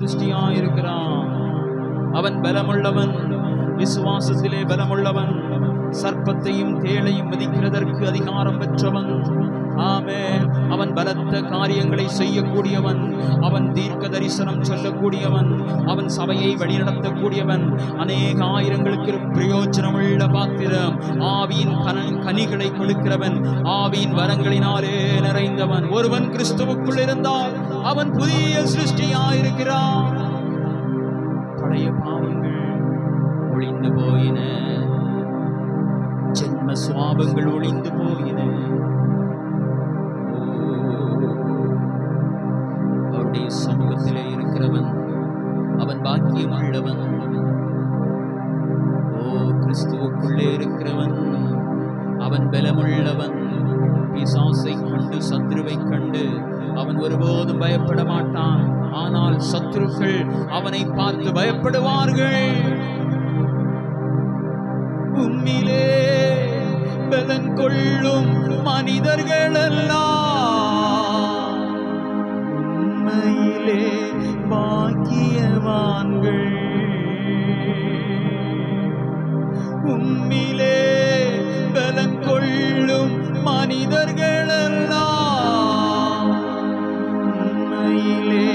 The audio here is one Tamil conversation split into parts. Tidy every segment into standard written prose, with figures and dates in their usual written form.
சிருஷ்டியாயிருக்கிறான். அவன் பலமுள்ளவன், விசுவாசத்திலே பலமுள்ளவன், சர்ப்பத்தையும் தேளையும் மதிக்கிறதற்கு அதிகாரம் பெற்றவன். ஆமென். அவன் பலத்த காரியங்களை செய்யக்கூடியவன், அவன் தீர்க்க தரிசனம் சொல்லக்கூடியவன், அவன் சபையை வழிநடத்தக்கூடியவன், அநேக ஆயிரங்களுக்கு பிரயோஜனமுள்ள பாத்திரம், ஆவியின் கனிகளை கொடுக்கிறவன், ஆவியின் வரங்களினாலே நிறைந்தவன். ஒருவன் கிறிஸ்துவுக்குள் இருந்தால் அவன் புதிய சிருஷ்டியாயிருக்கிறான். பழைய பாவங்கள் ஒளிந்து போயின, ஜென்ம சுவாபங்கள் ஒளிந்து போயின. அவருடைய சமூகத்திலே இருக்கிறவன் அவன் பாக்கியம் உள்ளவன். கிறிஸ்துவுக்குள்ளே இருக்கிறவன் அவன் பலமுள்ளவன். பிசாசை கண்டு, சத்ருவை கண்டு அவன் ஒருபோதும் பயப்பட மாட்டான். ஆனால் சத்ருக்கள் அவனை பார்த்து பயப்படுவார்கள். உம்மிலே பலன் கொள்ளும் மனிதர்களெல்லாம் உண்மையிலே பாக்கியவான்கள். உம்மிலே பலன் கொள்ளும் மனிதர்களெல்லாம் உண்மையிலே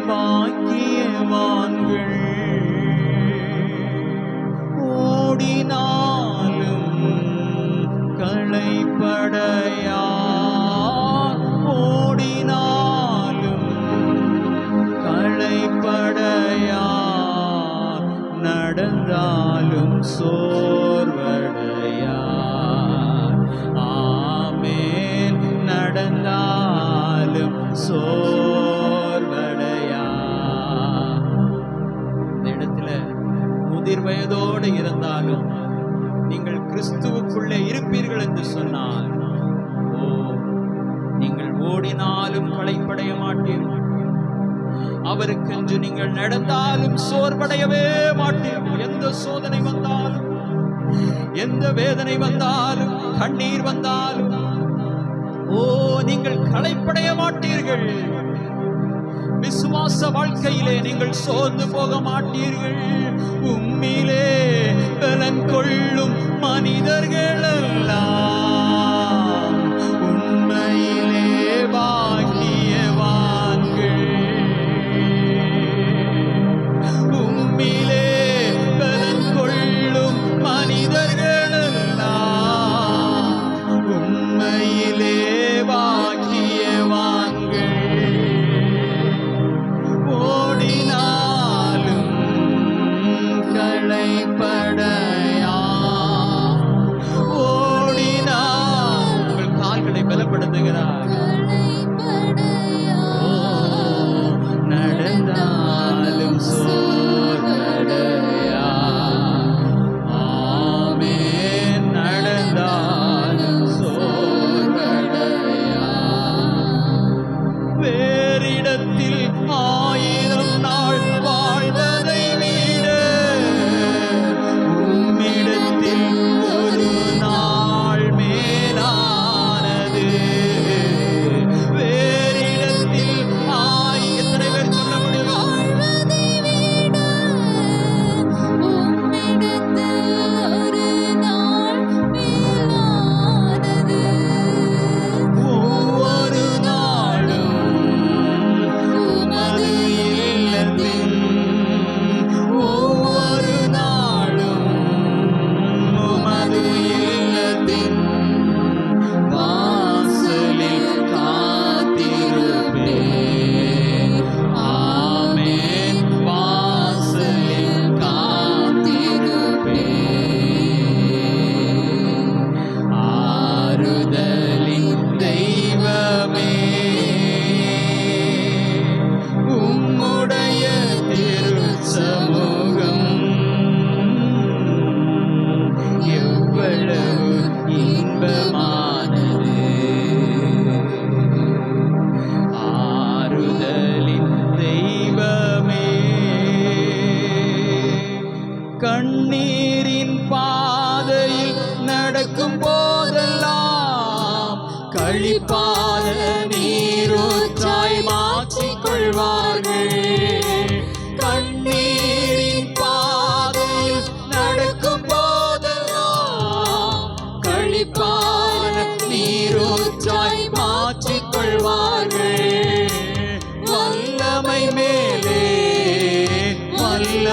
பாக்கியவான்கள். ஓடினாலும் களைப்படையார், ஓடினாலும் களைப்படையார், நடந்தாலும் சோர்வடையார். ஆமென். நடந்தாலும் சோர்வடையார். இந்த இடத்துல முதிர் வயதோடு இருந்தாலும் நீங்கள் கிறிஸ்துவுக்குள்ளே இருப்பீர்கள் என்று சொன்னால், நீங்கள் ஓடினாலும் களைப்படைய மாட்டீர்கள். அவருக்கென்று நீங்கள் நடந்தாலும் சோர்வடையவே மாட்டீர்கள். எந்த சோதனை வந்தாலும், எந்த வேதனை வந்தாலும், கண்ணீர் வந்தாலும் நீங்கள் களைப்படைய மாட்டீர்கள். விசுவாச வாழ்க்கையிலே நீங்கள் சோர்ந்து போக மாட்டீர்கள். உம்மிலே பலன் கொள்ளும் மனிதர்களெல்லாம் உண்மையிலே பாக்கியவான்கள். உம்மிலே பலன் கொள்ளும் மனிதர்களெல்லாம் உண்மையிலே பாக்கியவான்கள். ஓடினாலும் களைப்படையார்,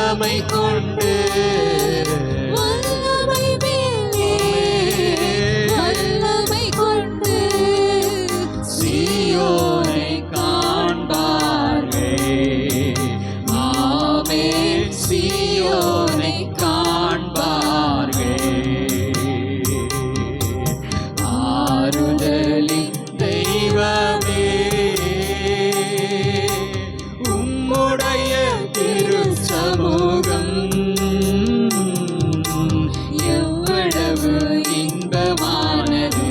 வல்லமை கொண்டு வல்லமை மேலே வல்லமை கொண்டு சீயோனை காண்பார்கள். ஆமென். சீயோனை காண்பார்கள். ஆறுதலின் தெய்வமே, உம்முடைய திருச்சமூகம் எவ்வளவு இன்பமானது.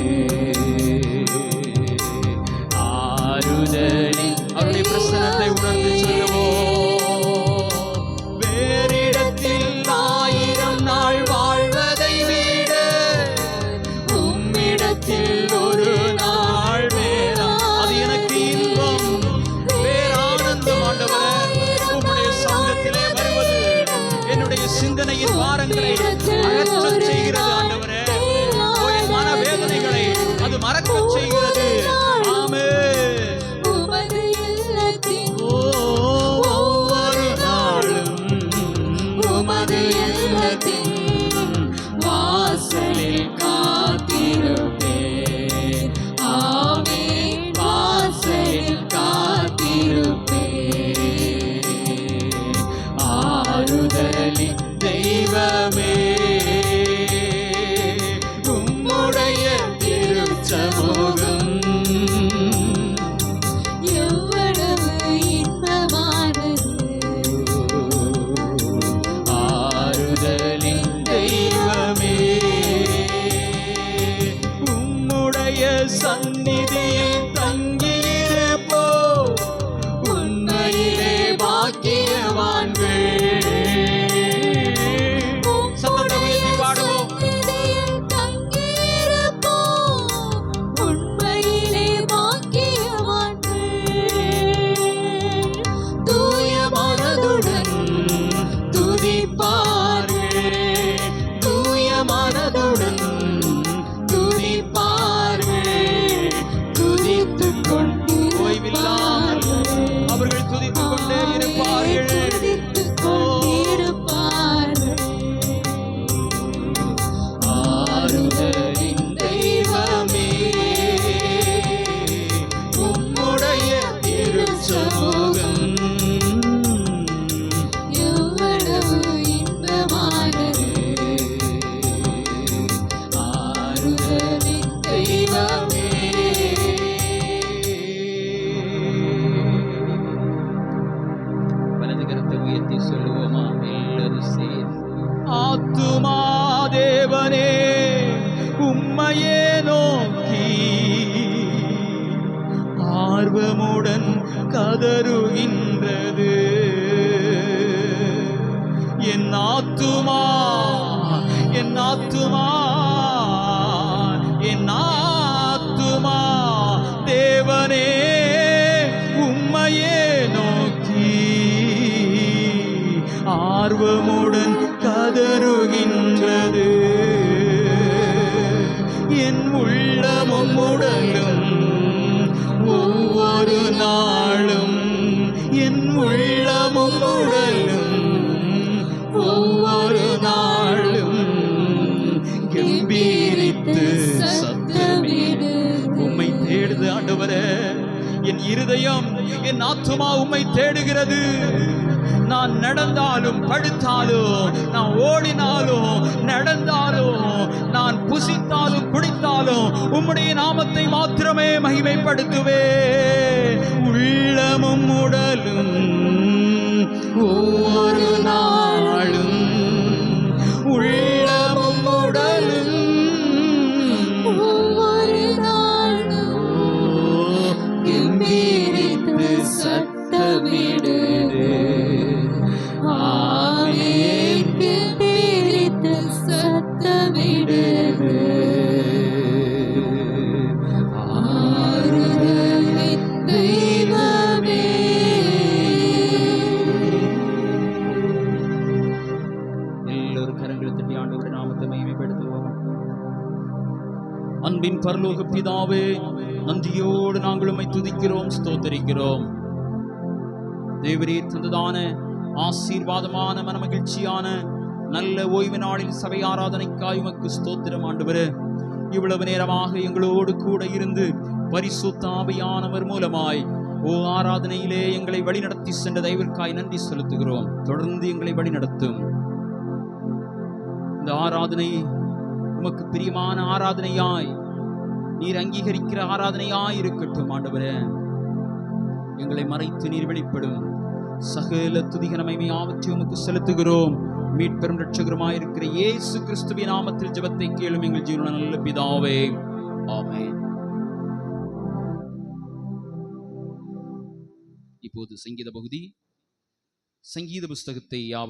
ஆறுதலின் அவருடைய பிரசன்னத்தை உணர்ந்து சொல்லுவோம். வேறிடத்தில் 1000 நாள் வாழ்வதை விட உம்மிடத்தில் ஒரு நாள் வேறாம். அது எனக்கு இன்பம், பேரானந்தம். ஆண்டவரே, உம்முடைய சமூகத்திலே வருவது என்னுடைய சிந்தனையின் பாரங்களை அகற்றச் செய்கிறது. ஆண்டவரே, என் மனவேதனைகளை அது மறக்கச் செய்கிறது. ஆமென். உமது இல்லத்தின் ஒவ்வொரு நாளும் உமது இல்லத்தின் வாசலில் காத்திருப்பேன். ஆமென். வாசலில் காத்திருப்பேன். ஆறுதலின் தெய்வமே, உம்முடைய திருச்சமூகம் எவ்வளவு இன்பமானது. ஆறுதலின் தெய்வமே, உம்முடைய சந்நிதியில் தங்கியிருப்போ உண்மையிலே பாக்கியவான்கள். சத்தத்தை உயர்த்தி பாடுவோம். சந்நிதியில் தங்கியிருப்போம், உண்மையிலே பாக்கியவான்கள். தூய மனதுடன் துதிப்பார்கள். தூய மனதுடன் துதிப்பார்கள். துதித்துக் கொண்டு ஓய்வில்லாமல் அவர்கள் துதித்துக் கொண்டே இருப்பார்கள். துதித்துக் கொண்டிருப்பார்கள். ஆறுதலின் தெய்வமே, உம்முடைய திருச்சமூகம் எவ்வளவு இன்பமானது. ஆறுதலின் தெய்வமே. வலது கரத்தை உயர்த்தி சொல்லுவோமா எல்லாரும் சேர்ந்து. ஆத்துமா தேவனே, உம்மையே நோக்கி ஆர்வமுடன் கதறுகின்றது. என் ஆத்துமா, என் ஆத்துமா, என் ஆத்துமா தேவனே, உம்மையே நோக்கி ஆர்வமுடன் கதறுகின்றது. என் உள்ளமும் உடலும் ஒவ்வொரு நாளும், என் உள்ளமும் உடலும் ஒவ்வொரு நாளும் கம்பீரித்து சத்தமிடு. உம்மை தேடுது ஆண்டவரே. என் இருதயம், என் ஆத்துமா உம்மை தேடுகிறது. நான் நடந்தாலும் படுத்தாலும், நான் ஓடினாலும் நடந்தாலும், நான் புசித்தாலும் குடித்தாலும் உம்முடைய நாமத்தை மாத்திரமே மகிமைப்படுத்துவே. உள்ளமும் உடலும் ஒவ்வொரு நாளும், உள்ளமும் உடலும் ஒவ்வொரு நாளும் கம்பீரித்து சத்தமிடுது. ஆமென். கம்பீரித்து சத்தமிடுது. ஆறுதலின் தெய்வமே, எல்லோரும் கரங்களை தட்டி ஆண்டவருடைய நாமத்தை மகிமைப்படுத்துவோம். அன்பின் பரலோக பிதாவே, நன்றியோடு நாங்கள் உம்மை துதிக்கிறோம், ஸ்தோத்தரிக்கிறோம். தேவரீர் தந்ததான ஆசீர்வாதமான மனமகிழ்ச்சியான நல்ல ஓய்வு நாளில் சபை ஆராதனைக்காய் உமக்கு ஸ்தோத்திரம் ஆண்டவரே. இவ்வளவு நேரமாக எங்களோடு கூட இருந்து பரிசுத்த ஆவியானவர் மூலமாய் ஆராதனையிலே எங்களை வழிநடத்தி சென்ற தயவிற்காய் நன்றி செலுத்துகிறோம். தொடர்ந்து எங்களை வழிநடத்தும். இந்த ஆராதனை உமக்கு பிரியமான ஆராதனையாய், நீர் அங்கீகரிக்கிற ஆராதனையாய் இருக்கட்டும் ஆண்டவரே. எங்களை மறைத்து நீர் வெளிப்படும். சகல துதிகனமை ஆவற்றை உமக்கு செலுத்துகிறோம். மீட்பெரும் இரட்சகருமாய் இருக்கிற இயேசு கிறிஸ்துவின் நாமத்தில் ஜெபத்தை கேளும் எங்கள் ஜீவனுள்ள நல்ல பிதாவே, ஆமென். இப்போது சங்கீத பகுதி. சங்கீத புஸ்தகத்தை